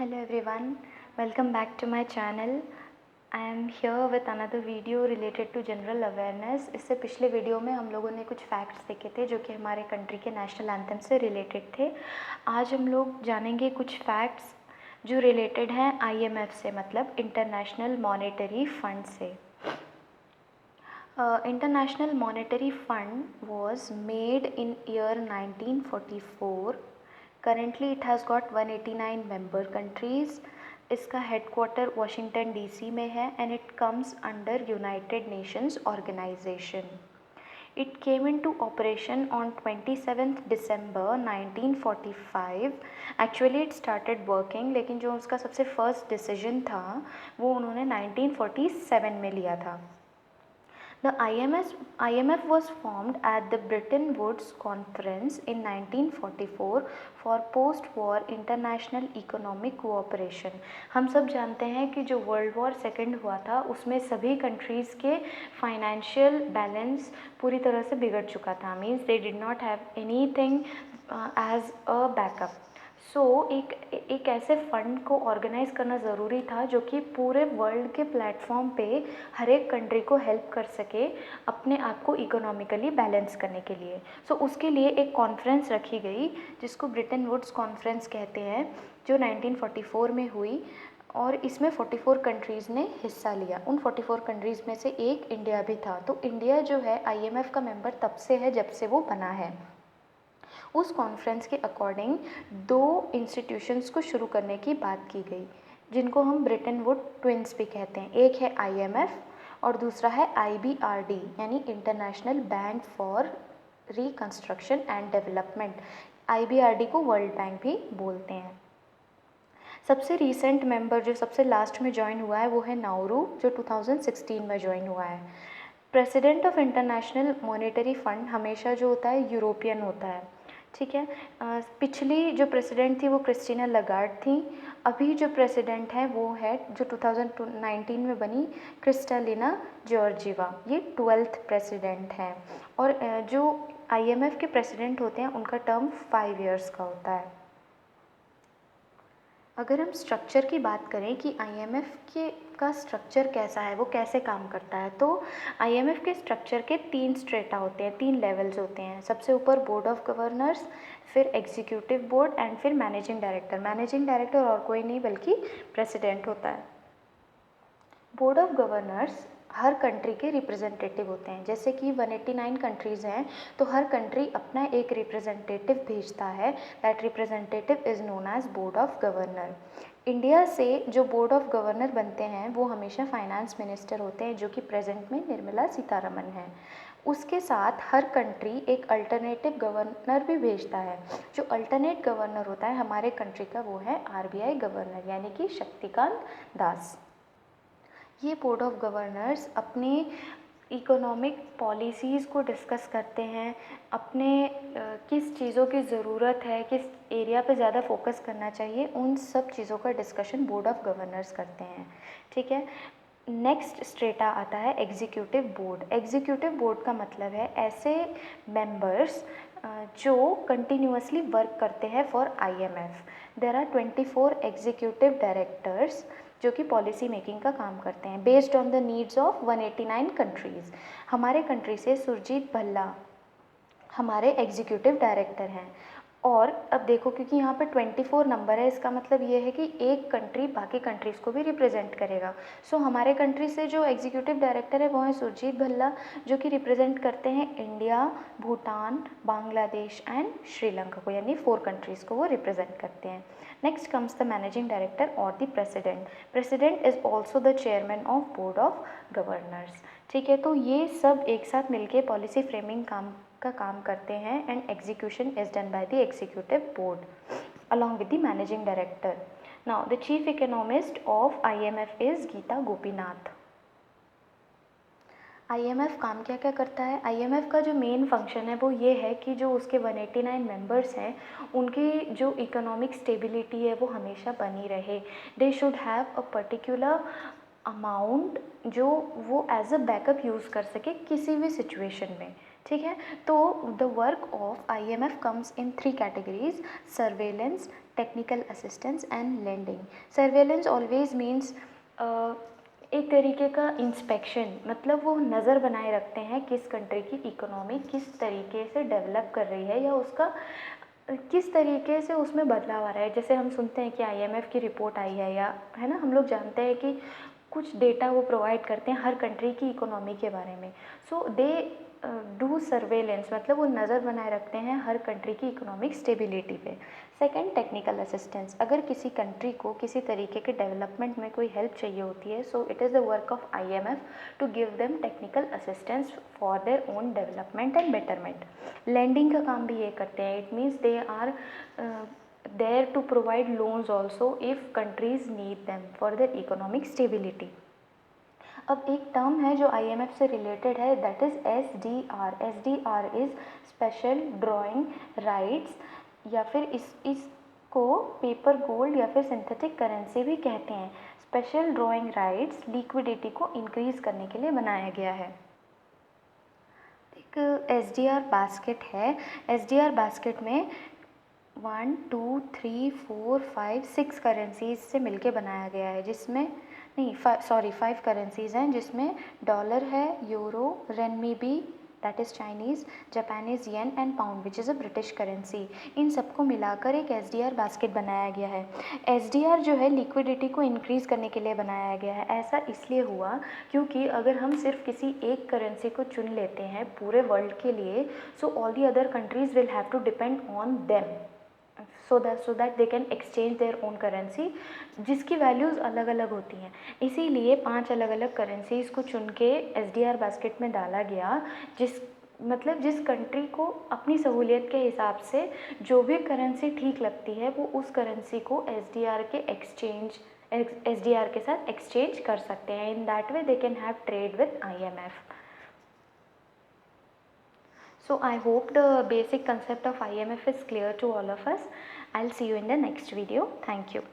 Hello everyone, welcome back to my channel. I am here with another video related to general awareness. इससे पिछले video में हम लोगों ने कुछ फैक्ट्स देखे थे जो कि हमारे कंट्री के नेशनल एंथम से रिलेटेड थे। आज हम लोग जानेंगे कुछ फैक्ट्स जो रिलेटेड हैं IMF से, मतलब इंटरनेशनल मॉनेटरी फंड से। International Monetary Fund was made in year 1944. Currently it has got 189 member countries. इसका हेडक्वार्टर वाशिंगटन DC में है and it comes under United Nations Organization. It came into operation on 27th December 1945. Actually it started working, लेकिन जो उसका सबसे first decision था वो उन्होंने 1947 में लिया था। The IMF was formed at the Bretton Woods Conference in 1944 for post-war international economic cooperation. हम सब जानते हैं कि जो वर्ल्ड वॉर सेकेंड हुआ था उसमें सभी कंट्रीज़ के फाइनेंशियल बैलेंस पूरी तरह से बिगड़ चुका था। Means they did not have anything as a backup. So एक ऐसे फंड को ऑर्गेनाइज़ करना ज़रूरी था जो कि पूरे वर्ल्ड के प्लेटफॉर्म पे हर एक कंट्री को हेल्प कर सके अपने आप को इकोनॉमिकली बैलेंस करने के लिए। सो उसके लिए एक कॉन्फ्रेंस रखी गई जिसको ब्रिटेन वुड्स कॉन्फ्रेंस कहते हैं, जो 1944 में हुई और इसमें 44 कंट्रीज़ ने हिस्सा लिया। उन 44 कंट्रीज़ में से एक इंडिया भी था। तो इंडिया जो है IMF का मेंबर तब से है जब से वो बना है। उस कॉन्फ्रेंस के अकॉर्डिंग दो इंस्टीट्यूशंस को शुरू करने की बात की गई जिनको हम ब्रिटेन वुड ट्विंस भी कहते हैं। एक है IMF और दूसरा है IBRD यानी international bank for reconstruction and development. IBRD को वर्ल्ड बैंक भी बोलते हैं। सबसे रीसेंट मेंबर जो सबसे लास्ट में ज्वाइन हुआ है वो है नाउरू, जो 2016 में ज्वाइन हुआ है। President of international monetary fund हमेशा जो होता है यूरोपियन होता है, ठीक है। पिछली जो प्रेसिडेंट थी वो क्रिस्टीना लगार्ड थी। अभी जो प्रेसिडेंट है वो है जो 2019 में बनी क्रिस्टालिना जॉर्जिवा। ये 12th प्रेसिडेंट हैं और जो IMF के प्रेसिडेंट होते हैं उनका टर्म 5 इयर्स का होता है। अगर हम स्ट्रक्चर की बात करें कि IMF का स्ट्रक्चर कैसा है, वो कैसे काम करता है, तो IMF के स्ट्रक्चर के 3 स्ट्रेटा होते हैं, 3 लेवल्स होते हैं। सबसे ऊपर बोर्ड ऑफ गवर्नर्स, फिर एग्जीक्यूटिव बोर्ड एंड फिर मैनेजिंग डायरेक्टर। मैनेजिंग डायरेक्टर और कोई नहीं बल्कि प्रेसिडेंट होता है। Board of governors her country के रिप्रेजेंटेटिव होते हैं। जैसे कि 189 कंट्रीज़ हैं तो हर कंट्री अपना एक रिप्रेजेंटेटिव भेजता है। That representative is known as board of governor. India से जो बोर्ड ऑफ गवर्नर बनते हैं वो हमेशा फाइनेंस मिनिस्टर होते हैं, जो कि प्रेजेंट में निर्मला सीतारमन है। उसके साथ हर कंट्री एक अल्टरनेटिव गवर्नर भी भेजता है। जो अल्टरनेट गवर्नर होता है हमारे कंट्री का वो है RBI गवर्नर यानी कि शक्तिकांत दास। ये बोर्ड ऑफ गवर्नर्स अपने इकोनॉमिक पॉलिसीज़ को डिस्कस करते हैं, अपने किस चीज़ों की ज़रूरत है, किस एरिया पे ज़्यादा फोकस करना चाहिए, उन सब चीज़ों का डिस्कशन बोर्ड ऑफ गवर्नर्स करते हैं, ठीक है। नेक्स्ट स्ट्रेटा आता है एग्जीक्यूटिव बोर्ड। एग्जीक्यूटिव बोर्ड का मतलब है ऐसे मेंबर्स जो कंटिन्यूसली वर्क करते हैं for IMF। There are 24 executive directors जो कि पॉलिसी मेकिंग का काम करते हैं based on the needs of 189 countries. हमारे कंट्री से सुरजीत भल्ला हमारे एग्जीक्यूटिव डायरेक्टर हैं। और अब देखो क्योंकि यहाँ पे 24 नंबर है, इसका मतलब ये है कि एक कंट्री बाकी कंट्रीज़ को भी रिप्रेजेंट करेगा। सो हमारे कंट्री से जो एग्जीक्यूटिव डायरेक्टर है वो है सुरजीत भल्ला, जो कि रिप्रेजेंट करते हैं इंडिया, भूटान, बांग्लादेश एंड श्रीलंका को, यानी 4 कंट्रीज़ को वो रिप्रेजेंट करते हैं। Next comes the managing director और the president. President is also the chairman of board of governors, ठीक है। तो ये सब एक साथ मिलके पॉलिसी फ्रेमिंग का काम करते हैं and execution is done by the executive board along with the managing director. Now the chief economist of IMF is Gita Gopinath. IMF काम क्या क्या करता है? IMF का जो मेन फंक्शन है वो ये है कि जो उसके 189 मेंबर्स हैं उनकी जो इकोनॉमिक स्टेबिलिटी है वो हमेशा बनी रहे। They should have a particular amount जो वो एज अ बैकअप यूज़ कर सके किसी भी सिचुएशन में, ठीक है। तो the work of IMF comes in 3 categories: surveillance, technical assistance and lending. Surveillance always means एक तरीके का इंस्पेक्शन, मतलब वो नज़र बनाए रखते हैं किस कंट्री की इकोनॉमी किस तरीके से डेवलप कर रही है या उसका किस तरीके से उसमें बदलाव आ रहा है। जैसे हम सुनते हैं कि IMF की रिपोर्ट आई है, या है ना, हम लोग जानते हैं कि कुछ डेटा वो प्रोवाइड करते हैं हर कंट्री की इकोनॉमी के बारे में। सो दे डू सर्वेलेंस, मतलब वो नज़र बनाए रखते हैं हर कंट्री की इकोनॉमिक स्टेबिलिटी पे। Second, technical assistance. अगर किसी कंट्री को किसी तरीके के डेवलपमेंट में कोई हेल्प चाहिए होती है, so it is the work of IMF to give them technical assistance for their own development and betterment. Lending का काम भी ये करते हैं। It means they are there to provide loans also if countries need them for their economic stability. अब एक term है जो IMF से रिलेटेड है, that is SDR। SDR is special drawing rights, या फिर इसको पेपर गोल्ड या फिर सिंथेटिक करेंसी भी कहते हैं। स्पेशल ड्राइंग राइट्स लिक्विडिटी को इंक्रीज करने के लिए बनाया गया है। एक SDR बास्केट है। SDR बास्केट में 1 2 3 4 5 6 करेंसीज से मिलके बनाया गया है, जिसमें नहीं 5 करेंसीज हैं, जिसमें डॉलर है, euro, renminbi that is Chinese, Japanese yen and pound which is a British currency. इन सबको मिलाकर एक SDR बास्केट बनाया गया है। SDR जो है लिक्विडिटी को इंक्रीज़ करने के लिए बनाया गया है। ऐसा इसलिए हुआ क्योंकि अगर हम सिर्फ किसी एक करेंसी को चुन लेते हैं पूरे वर्ल्ड के लिए, so all the other countries will have to depend on them so that they can exchange their own currency, जिसकी वैल्यूज़ अलग अलग होती हैं। इसीलिए 5 अलग अलग करेंसीज़ को चुन के SDR बास्केट में डाला गया, जिस कंट्री को अपनी सहूलियत के हिसाब से जो भी करेंसी ठीक लगती है वो उस करेंसी को SDR के साथ एक्सचेंज कर सकते हैं। In that way they can have trade with IMF. So I hope the basic concept of IMF is clear to all of us. I'll see you in the next video. Thank you.